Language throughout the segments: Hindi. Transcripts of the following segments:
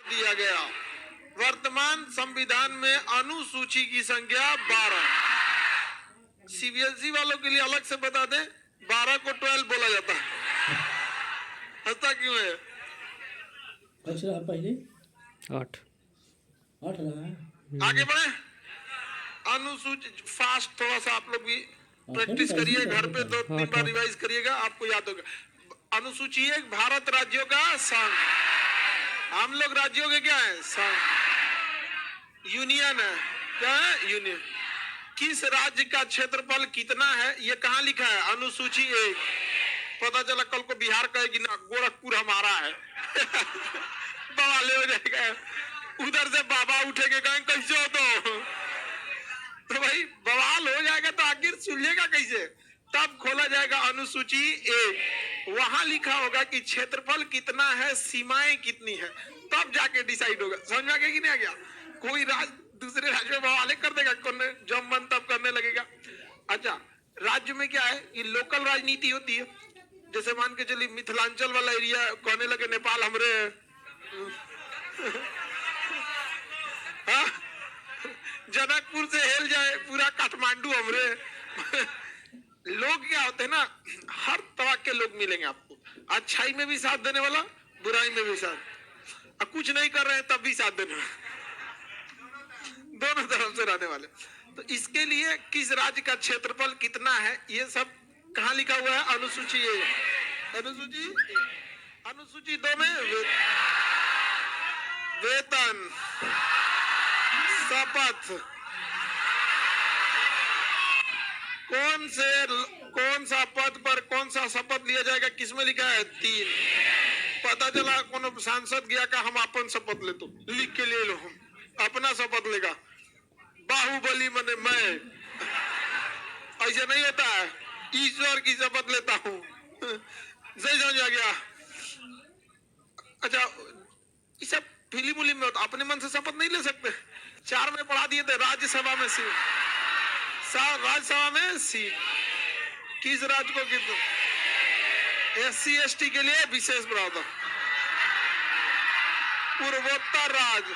दिया गया। वर्तमान संविधान में अनुसूची की संख्या 12। सीबीएसई वालों के लिए अलग से बता दें, 12 को 12 बोला जाता है। हंसता क्यों है? अच्छा पहले 8 रहा है। आगे बढ़े। अनुसूची फास्ट, थोड़ा सा आप लोग भी प्रैक्टिस करिए घर पे, 2-3 बार रिवाइज करिएगा, आपको याद होगा। अनुसूची एक भारत राज्यों का संघ। हम लोग राज्यों के क्या है? संघ। यूनियन है। क्या है? यूनियन। किस राज्य का क्षेत्रफल कितना है ये कहाँ लिखा है? अनुसूची 1। पता चला कल को बिहार कहेगी ना गोरखपुर हमारा है बवाल हो जाएगा। उधर से बाबा उठेंगे, कहेंगे कैसे हो तो भाई बवाल हो जाएगा, तो आखिर सुलझेगा कैसे? तब खोला जाएगा अनुसूची 1, वहां लिखा होगा कि क्षेत्रफल कितना है, सीमाएं कितनी है, तब जाके डिसाइड होगा। समझ में आ गया कि नहीं आ गया? कोई राज्य दूसरे राज्य में बवाले कर देगा, जब मन तब करने लगेगा। अच्छा, राज्य में क्या है कि लोकल राजनीति होती है। जैसे मान के चलिए मिथिलांचल वाला एरिया कहने लगे नेपाल हमरे हाँ? जनकपुर से हेल जाए पूरा काठमांडू हमरे लोग क्या होते हैं ना, हर तरह के लोग मिलेंगे आपको। अच्छाई में भी साथ देने वाला, बुराई में भी साथ, और कुछ नहीं कर रहे हैं तब भी साथ देने वाला, दोनों तरफ से रहने वाले। तो इसके लिए किस राज्य का क्षेत्रफल कितना है ये सब कहाँ लिखा हुआ है? अनुसूची 1। अनुसूची 2 में वेतन, शपथ, कौन सा पद पर कौन सा शपथ लिया जाएगा, किसमें लिखा है? 3। पता चला कौन सांसद गया का हम अपन शपथ ले, तो लिख के ले लो, हम अपना शपथ लेगा। बाहुबली मने मैं, ऐसे नहीं होता है। ईश्वर की शपथ लेता हूँ। सही समझ आ गया? अच्छा, ये सब फिल्म उलिम में होता, अपने मन से शपथ नहीं ले सकते। 4 में पढ़ा दिए थे, राज्यसभा में सीट, राज्यसभा में सीट किस राज्य को कितना? SC ST के लिए विशेष प्रावधान। पूर्वोत्तर राज्य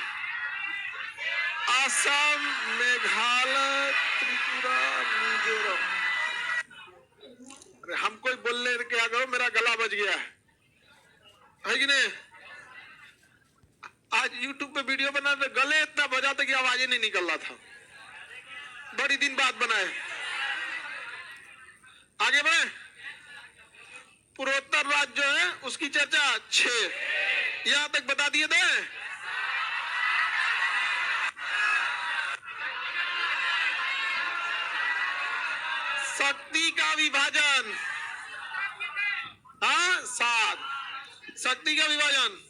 असम, मेघालय, त्रिपुरा, मिजोरम। अरे हम कोई बोलने क्या करो, मेरा गला बज गया है कि नहीं? आज YouTube पे वीडियो बना रहे, गले इतना बजा था कि आवाज ही नहीं निकल रहा था। बड़ी दिन बाद बनाए। आगे बढ़े। पूर्वोत्तर राज्य जो है उसकी चर्चा 6 यहां तक बता दिए थे। शक्ति का विभाजन, हाँ 7। शक्ति का विभाजन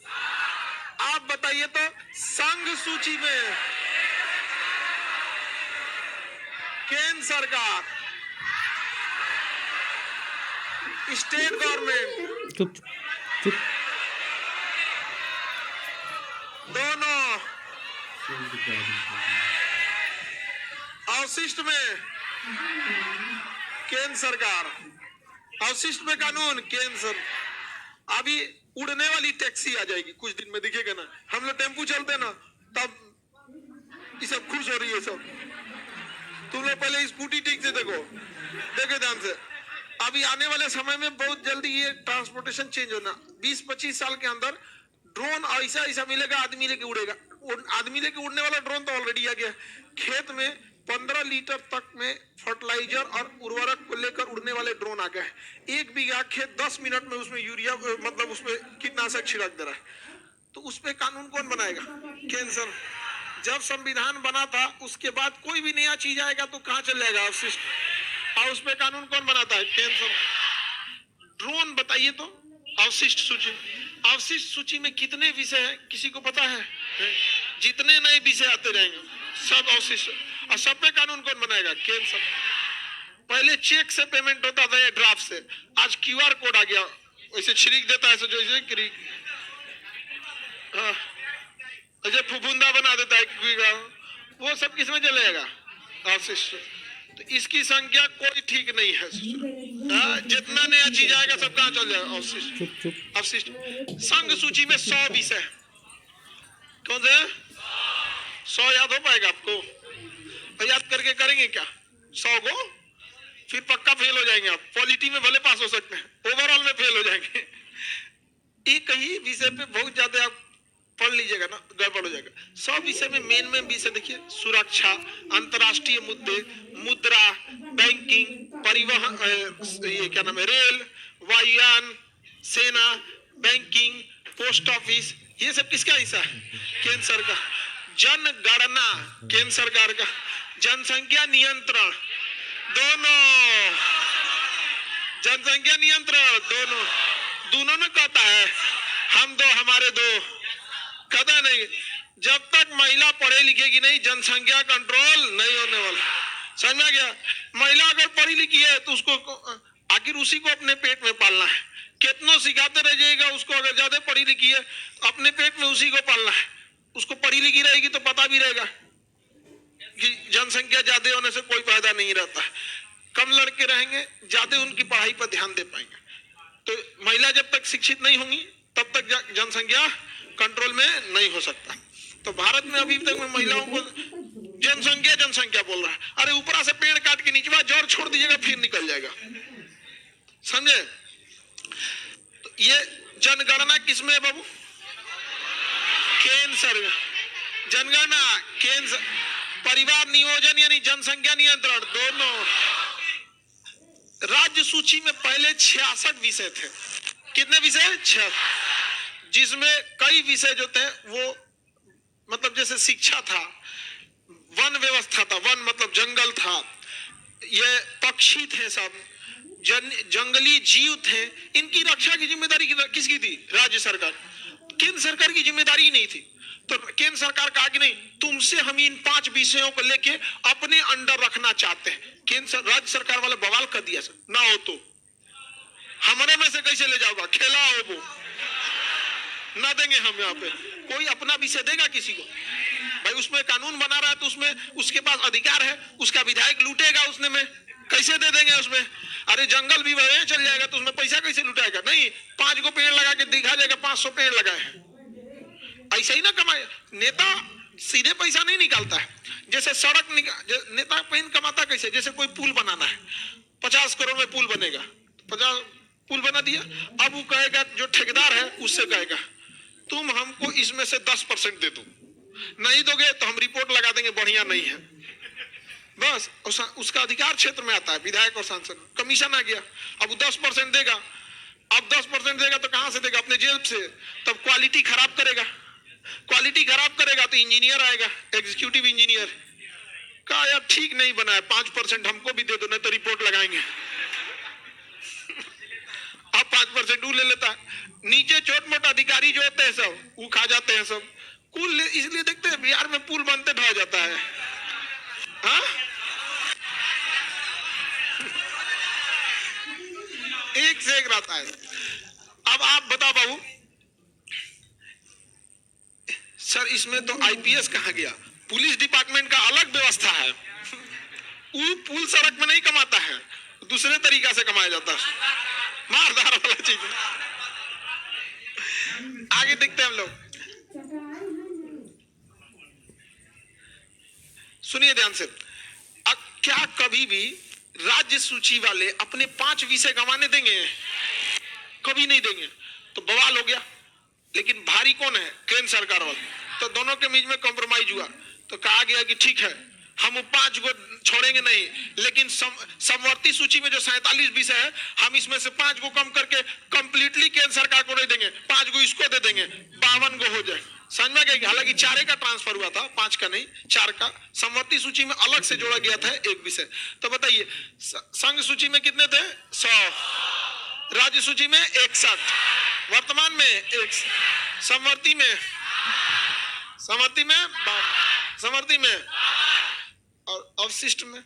आप बताइए तो, संघ सूची में केंद्र सरकार, स्टेट गवर्नमेंट, चुप चुप दोनों। अवशिष्ट में केंद्र सरकार, अवशिष्ट में कानून केंद्र सरकार। अभी उड़ने वाली टैक्सी आ जाएगी कुछ दिन में, दिखेगा ना। हम लोग टेम्पू चलते ना, तब ये सब खुश हो रही है सब। तुम लोग पहले स्कूटी ठीक से देखो ध्यान से। अभी आने वाले समय में बहुत जल्दी ये ट्रांसपोर्टेशन चेंज होना। 20-25 साल के अंदर ड्रोन ऐसा मिलेगा, आदमी लेके उड़ेगा। आदमी लेके उड़ने वाला ड्रोन तो ऑलरेडी आ गया। खेत में 15 लीटर तक में फर्टिलाइजर और उर्वरक को लेकर उड़ने वाले ड्रोन आ गए। 1 बीघा खेत 10 मिनट में उसमें यूरिया, मतलब उसमें कीटनाशक छिड़क दे रहा है। तो उस पे कानून कौन बनाएगा? केंद्र। जब संविधान बना था उसके बाद कोई भी नया चीज आएगा तो कहाँ चल जाएगा? अवशिष्ट। और उस पे कानून कौन बनाता है? केंद्र। ड्रोन बताइए तो, अवशिष्ट सूची। अवशिष्ट सूची में कितने विषय हैं किसी को पता है? जितने नए विषय आते रहेंगे सब अवशिष्ट। और सब पे कानून कौन बनाएगा? केंद्र। पहले चेक से पेमेंट होता था या ड्राफ्ट से, आज QR कोड आ गया, वैसे छिड़क देता है जो ऐसे फुफुंदा बना देता है, वो सब किसमें चलेगा? अवशिष्ट। तो इसकी संख्या कोई ठीक नहीं है। जितना नया चीज आएगा सब कहाँ चल जाएगा? अवशिष्ट। अवशिष्ट। संघ सूची में 100 विषय, कौन से 100 याद हो पाएगा आपको? तो याद करके करेंगे क्या 100 को? फिर पक्का फेल हो जाएंगे आप। पॉलिटी में भले पास हो सकते हैं, ओवरऑल में फेल हो जाएंगे। एक ही विषय पे बहुत ज्यादा आप पढ़ लीजिएगा ना, गड़बड़ हो जाएगा। 100 विषय में मेन विषय देखिए, सुरक्षा, अंतरराष्ट्रीय मुद्दे, मुद्रा, बैंकिंग, परिवहन, ये क्या नाम है, रेल, वायुयान, सेना, बैंकिंग, पोस्ट ऑफिस, ये सब किसका हिस्सा है? केंद्र सरकार। जनगणना केंद्र सरकार का, जनसंख्या नियंत्रण दोनों, जनसंख्या नियंत्रण दोनों ने कहता है, हम दो हमारे दो, कहता नहीं। जब तक महिला पढ़े लिखेगी नहीं, जनसंख्या कंट्रोल नहीं होने वाला। समझ में गया? महिला अगर पढ़ी लिखी है तो उसको आखिर उसी को अपने पेट में पालना है। कितनों सिखाते रह जाएगा उसको, अगर ज्यादा पढ़ी लिखी है तो अपने पेट में उसी को पालना है। उसको पढ़ी लिखी रहेगी तो पता भी रहेगा कि जनसंख्या ज्यादा होने से कोई फायदा नहीं रहता। कम लड़के रहेंगे, ज्यादा उनकी पढ़ाई पर ध्यान दे पाएंगे। तो महिला जब तक शिक्षित नहीं होंगी तब तक जनसंख्या कंट्रोल में नहीं हो सकता। तो भारत में अभी तक में महिलाओं को जनसंख्या बोल रहा है। अरे ऊपरा से पेड़ काट के नीचे जोर छोड़ दीजिएगा, फिर निकल जाएगा। समझे? तो ये जनगणना किसमें है बाबू? केंद्र सरकार। जनगणना केंद्र, परिवार नियोजन यानी जनसंख्या नियंत्रण दोनों। राज्य सूची में पहले 66 विषय थे। कितने विषय? 6, जिसमें कई विषय जो थे वो मतलब जैसे शिक्षा था, वन व्यवस्था था, वन मतलब जंगल था, ये पक्षी थे, सब जंगली जीव थे, इनकी रक्षा की जिम्मेदारी किसकी थी? राज्य सरकार। केंद्र सरकार की जिम्मेदारी नहीं थी। तो केंद्र सरकार कहा कि नहीं, तुमसे हम इन 5 विषयों को लेके अपने अंडर रखना चाहते हैं। राज्य सरकार वाले बवाल कर दिया, सर ना हो तो हमारे में से कैसे ले जाओगा, खेला हो वो ना देंगे हम। यहाँ पे कोई अपना विषय देगा किसी को? भाई उसमें कानून बना रहा है तो उसमें उसके पास अधिकार है, उसका विधायक लूटेगा उसने में, कैसे दे देंगे उसमें? अरे जंगल भी वह चल जाएगा तो उसमें पैसा कैसे लुटाएगा? नहीं, 5 को पेड़ लगा के दिखा जाएगा 500 पेड़ लगाए हैं, ऐसा ही ना कमाए। नेता सीधे पैसा नहीं निकालता है। जैसे सड़क नेता पेन कमाता कैसे? जैसे कोई पुल बनाना है, 50 करोड़ में पुल बनेगा, 50 पुल बना दिया। अब वो कहेगा, जो ठेकेदार है उससे कहेगा, तुम हमको इसमें से 10% दे दो, नहीं दोगे तो हम रिपोर्ट लगा देंगे बढ़िया नहीं है। बस उसका अधिकार क्षेत्र में आता है, विधायक और सांसद, कमीशन आ गया। अब 10% देगा। अब 10% देगा तो कहां से देगा? अपने जेब से। तब क्वालिटी खराब करेगा, क्वालिटी खराब करेगा तो इंजीनियर आएगा, एग्जीक्यूटिव इंजीनियर, कहा यार ठीक नहीं बना है, 5% हमको भी दे दो, नहीं तो रिपोर्ट लगाएंगे। अब 5% वो ले लेता है। नीचे छोट मोटा अधिकारी जो होते हैं सब वो खा जाते हैं सब। कुल इसलिए देखते हैं बिहार में पुल बनते ढह जाता है। हाँ, एक से एक रहता है। अब आप बताओ बाबू, सर इसमें तो आईपीएस कहाँ गया? पुलिस डिपार्टमेंट का अलग व्यवस्था है। वो पुल सड़क में नहीं कमाता है, दूसरे तरीका से कमाया जाता है, मारधार वाला चीज। आगे देखते हैं हम लोग, सुनिए ध्यान से। क्या कभी भी राज्य सूची वाले अपने 5 विषय गंवाने देंगे? कभी नहीं देंगे। तो बवाल हो गया। लेकिन भारी कौन है? केंद्र सरकार वाले। तो दोनों के बीच में कॉम्प्रोमाइज हुआ, तो कहा गया कि ठीक है हम 5 को छोड़ेंगे नहीं, लेकिन समवर्ती सूची में जो 47 विषय है, हम इसमें से 5 को कम करके कंप्लीटली केंद्र सरकार को नहीं देंगे, 5 को इसको दे देंगे, 52 को हो जाए। समझ में गया? हालांकि 4 का ट्रांसफर हुआ था, 5 का नहीं, 4 का। समवर्ती सूची में अलग से जोड़ा गया था एक विषय। तो बताइए, संघ सूची में कितने थे? 100, राज्य सूची में 61, वर्तमान में 1, समवर्ती में और अवशिष्ट में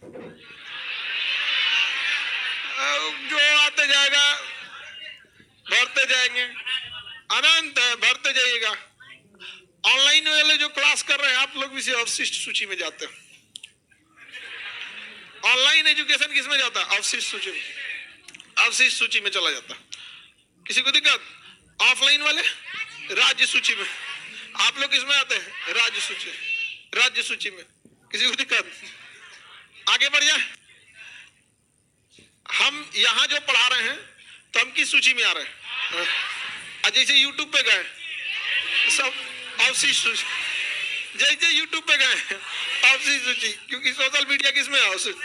जो आते जाएगा भरते जाएंगे, अनंत है, भरते जाइएगा। ऑनलाइन वाले जो क्लास कर रहे हैं आप लोग भी से अवशिष्ट सूची में जाते हैं। ऑनलाइन एजुकेशन किस में जाता है? अवशिष्ट सूची में, अवशिष्ट सूची में चला जाता है। किसी को दिक्कत? ऑफलाइन वाले राज्य सूची में। आप लोग किसमें आते हैं? राज्य सूची, राज्य सूची में किसी को दिक्कत? आगे बढ़ जाए। हम यहाँ जो पढ़ा रहे हैं तो हम किस सूची में आ रहे हैं? जैसे यूट्यूब पे गए सब अवशिष्ट सूची, जैसे यूट्यूब पे गए अवशिष्ट सूची, क्योंकि सोशल मीडिया किसमें है? अवशिष्ट,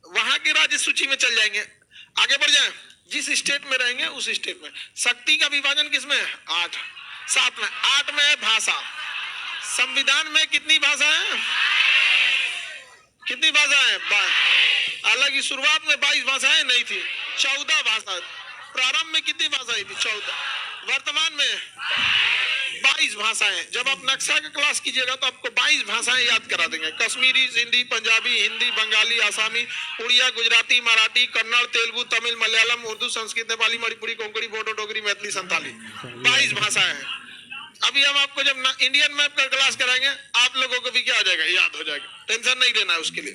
वहां के राज्य सूची में चल जाएंगे। आगे बढ़ जाए। जिस स्टेट में रहेंगे उस स्टेट में। शक्ति का विभाजन किसमें है? 8। 7 में, 8 में है भाषा। संविधान में कितनी भाषा है? कितनी भाषा है? हालांकि शुरुआत में 22 भाषाएं नहीं थी, 14 भाषा। प्रारंभ में कितनी भाषाएं थी? 14। वर्तमान में 22 भाषाएं। जब आप नक्शा का क्लास कीजिएगा तो आपको 22 भाषाएं याद करा देंगे। कश्मीरी, सिंधी, पंजाबी, हिंदी, बंगाली, आसामी, उड़िया, गुजराती, मराठी, कन्नड़, तेलुगु, तमिल, मलयालम, उर्दू, संस्कृत, नेपाली, मणिपुरी, कोंकणी, बोडो, डोगरी, मैथिली, संताली। 22 भाषाएं हैं। अभी हम आपको जब इंडियन मैप का क्लास कराएंगे आप लोगों को भी क्या हो जाएगा? याद हो जाएगा। टेंशन नहीं लेना है उसके लिए।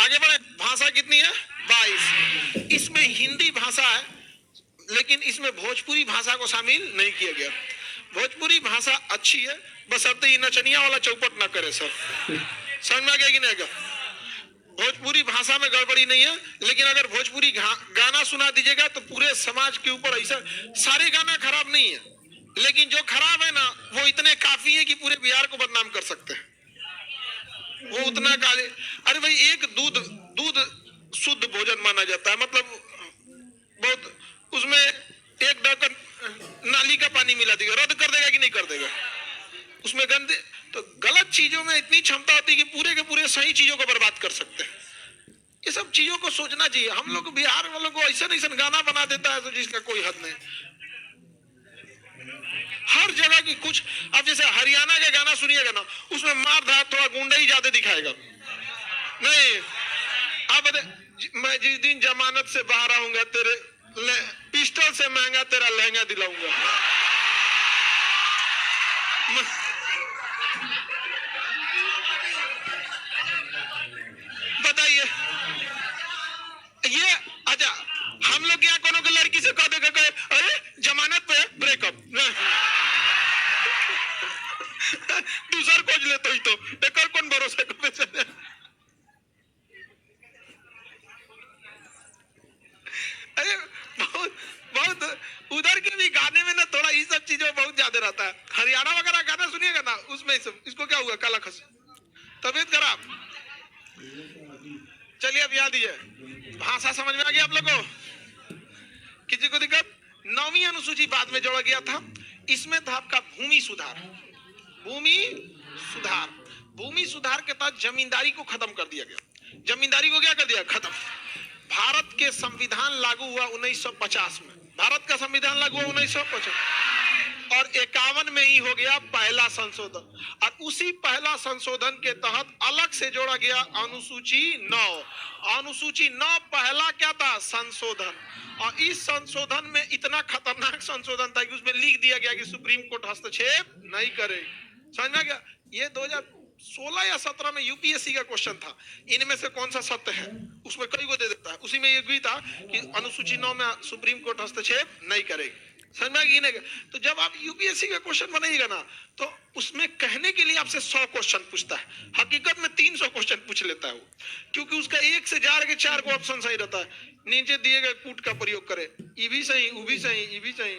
आगे बढ़े। भाषा कितनी है? 22। इसमें हिंदी भाषा है, लेकिन इसमें भोजपुरी भाषा को शामिल नहीं किया गया। भोजपुरी भाषा अच्छी है, बशर्ते ये नचनिया वाला चौपट ना करे। सर समझ में आ गया कि नहीं? भोजपुरी भाषा में गड़बड़ी नहीं है, लेकिन अगर भोजपुरी गाना सुना दीजिएगा तो पूरे समाज के ऊपर ऐसा, सारे गाना खराब नहीं है, लेकिन जो खराब है ना वो इतने काफी है कि पूरे बिहार को बदनाम कर सकते हैं। वो उतना काले। अरे भाई, एक दूध शुद्ध भोजन माना जाता है, मतलब बहुत, उसमें एक ढक्कन नाली का पानी मिला देगा, रद्द कर देगा कि नहीं कर देगा? उसमें गंदे, तो गलत चीजों में इतनी क्षमता होती है कि पूरे के पूरे सही चीजों को बर्बाद कर सकते हैं। ये सब चीजों को सोचना चाहिए। हम लोग बिहार वालों को ऐसा गाना बना देता है तो जिसका कोई हद नहीं। हर जगह की कुछ, अब जैसे हरियाणा के गाना सुनिएगा ना, उसमें मार धार थोड़ा गुंडा ही ज्यादा दिखाएगा। नहीं, अब मैं जिस दिन जमानत से बाहर आऊंगा तेरे पिस्टल से महंगा तेरा लहंगा दिलाऊंगा। बताइए ये। अच्छा, हम लोग यहाँ कोनो के लड़की से कह देगा, अरे जमानत पे ब्रेकअप, दूसर खोज लेते ही तो एक कौन भरोसा कर। अरे बहुत उधर के भी गाने में ना थोड़ा ये सब चीजों बहुत ज्यादा रहता है। हरियाणा वगैरह गाना सुनिएगा ना, उसमें इसको क्या हुआ? काला खस, तबीयत खराब। चलिए अब याद दीजिए। भाषा समझ में आ गया आप लोगों को? किसी को दिक्कत? 9वीं अनुसूची बाद में जोड़ा गया था। इसमें था आपका भूमि सुधार। भूमि सुधार, भूमि सुधार के तहत जमींदारी को खत्म कर दिया गया। जमींदारी को क्या कर दिया? खत्म। भारत के संविधान लागू हुआ 1950 में। भारत का संविधान लागू हुआ 1950 और 51 में ही हो गया पहला संशोधन। और उसी पहला संशोधन के तहत अलग से जोड़ा गया अनुसूची 9। अनुसूची 9 पहला क्या था? संशोधन। और इस संशोधन में इतना खतरनाक संशोधन था कि उसमें लिख दिया गया कि सुप्रीम कोर्ट हस्तक्षेप नहीं करे। समझ में गया? ये 2016 या 17 में यूपीएससी का क्वेश्चन था, इनमें से कौन सा सत्य है? उसमें कई को दे देता है। उसी में ये भी था कि अनुसूची 9 में सुप्रीम कोर्ट हस्तक्षेप नहीं करेगी। समझ में आ गया? तो जब आप यूपीएससी का क्वेश्चन बनाइएगा ना, तो उसमें कहने के लिए आपसे 100 क्वेश्चन पूछता है, हकीकत में 300 क्वेश्चन पूछ लेता है वो, क्योंकि उसका 1 से 4 के 4 को ऑप्शन सही रहता है। नीचे दिए गए कूट का प्रयोग करें, ये भी सही, वो भी सही, ये भी सही।